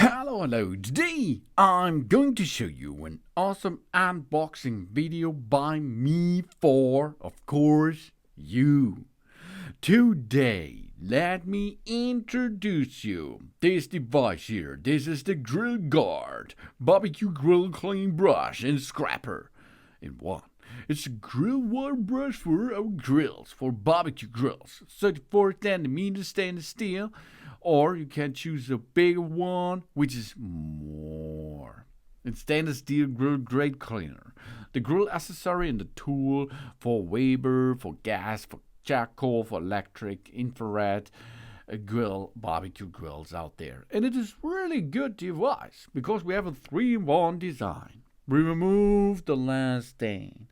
Hello. Today I'm going to show you an awesome unboxing video by me for, of course, you. Today, let me introduce you this device here. This is the Grill Guard BBQ grill cleaning brush and scraper in one. It's a grill water brush for our grills, for barbecue grills. 34 centimeters stainless steel, or you can choose a bigger one, which is more. It's stainless steel grill grate cleaner. The grill accessory and the tool for Weber, for gas, for charcoal, for electric, infrared grill, barbecue grills out there. And it is really good device because we have a 3-in-1 design. We remove the last stain.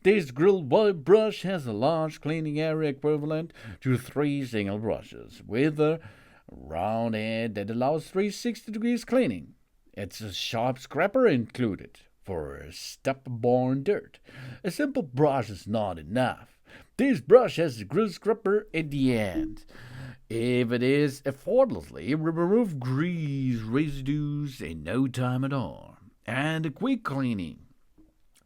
This grill brush has a large cleaning area equivalent to 3 single brushes with a round head that allows 360 degrees cleaning. It's a sharp scraper included for step-borne dirt. A simple brush is not enough. This brush has a grill scraper at the end. If it is effortlessly, it will remove grease residues in no time at all. And a quick cleaning.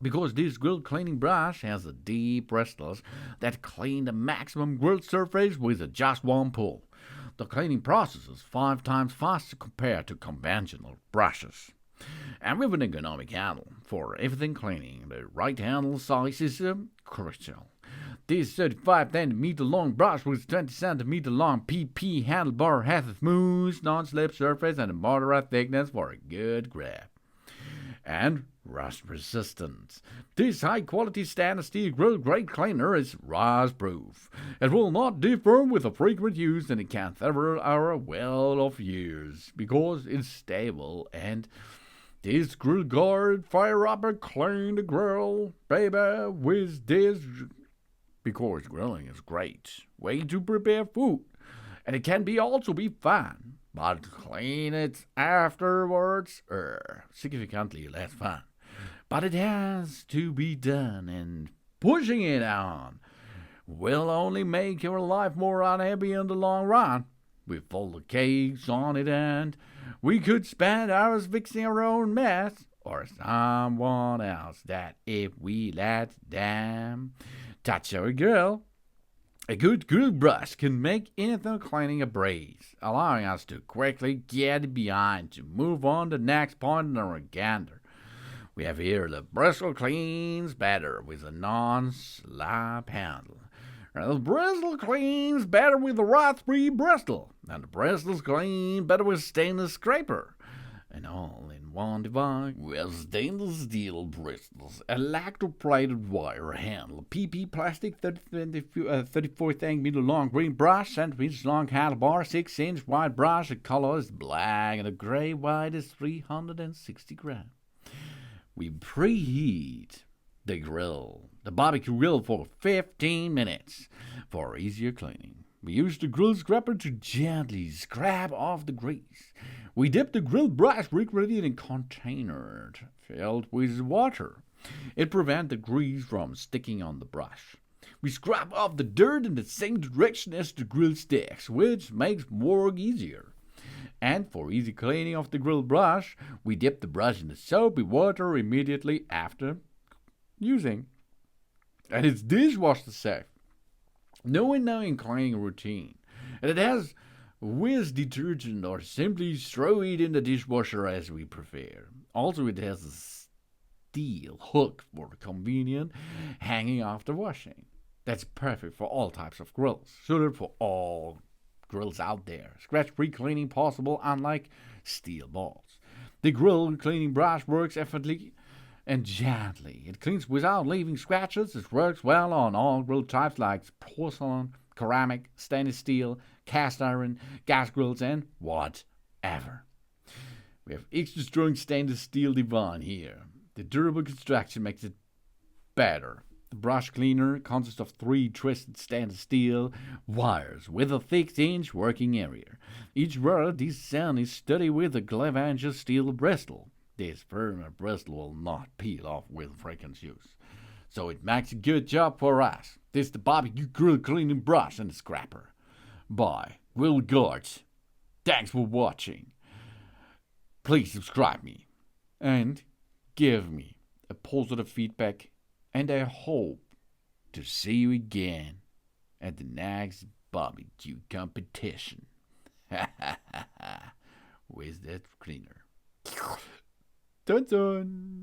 Because this grill cleaning brush has a deep bristles that clean the maximum grill surface with just one pull. The cleaning process is 5 times faster compared to conventional brushes. And with an ergonomic handle for everything cleaning, the right handle size is crucial. This 35 centimeter long brush with 20 centimeter long PP handlebar has a smooth, non-slip surface and a moderate thickness for a good grip. And rust resistant. This high quality stainless steel grill grate cleaner is rust proof. It will not deform with a frequent use and it can several our well of years because it's stable. And this grill guard fire up and clean the grill, baby, with this, because grilling is great way to prepare food, and it can also be fun. But clean it afterwards, significantly less fun. But it has to be done, and pushing it on will only make your life more unhappy in the long run. With all the cakes on it, and we could spend hours fixing our own mess, or someone else that if we let them touch our grill. A good grill brush can make anything cleaning a breeze, allowing us to quickly get behind to move on to the next point in our agenda. We have here the bristle cleans better with a non-slap handle. And the bristle cleans better with a rust-free bristle. And the bristles clean better with stainless scraper. And all in one device with stainless steel bristles, electroplated wire handle, PP plastic 34 centimeter long green brush, 7-inch long handlebar, 6-inch wide brush. The color is black and the gray white is 360 grams. We preheat the barbecue grill for 15 minutes for easier cleaning. We use the grill scraper to gently scrap off the grease. We dip the grill brush frequently in a container filled with water. It prevents the grease from sticking on the brush. We scrap off the dirt in the same direction as the grill sticks, which makes work easier. And for easy cleaning of the grill brush, we dip the brush in the soapy water immediately after using. And it's dishwasher safe. No annoying cleaning routine. And it has whisk detergent or simply throw it in the dishwasher as we prefer. Also, it has a steel hook for convenient hanging after washing. That's perfect for all types of grills, suited for all grills out there. Scratch-free cleaning possible, unlike steel balls. The grill cleaning brush works effortlessly and gently. It cleans without leaving scratches. It works well on all grill types like porcelain, ceramic, stainless steel, cast iron, gas grills, and whatever. We have extra strong stainless steel design here. The durable construction makes it better. The brush cleaner consists of 3 twisted stainless steel wires with a 6-inch working area. Each wire designed is studded with a 11-inch steel bristle. This firm bristle will not peel off with frequent use, so it makes a good job for us. This is the barbecue grill cleaning brush and scraper by Grill Guard. Thanks for watching. please subscribe me and give me a positive feedback. And I hope to see you again at the next barbecue competition. With that cleaner. Dun dun.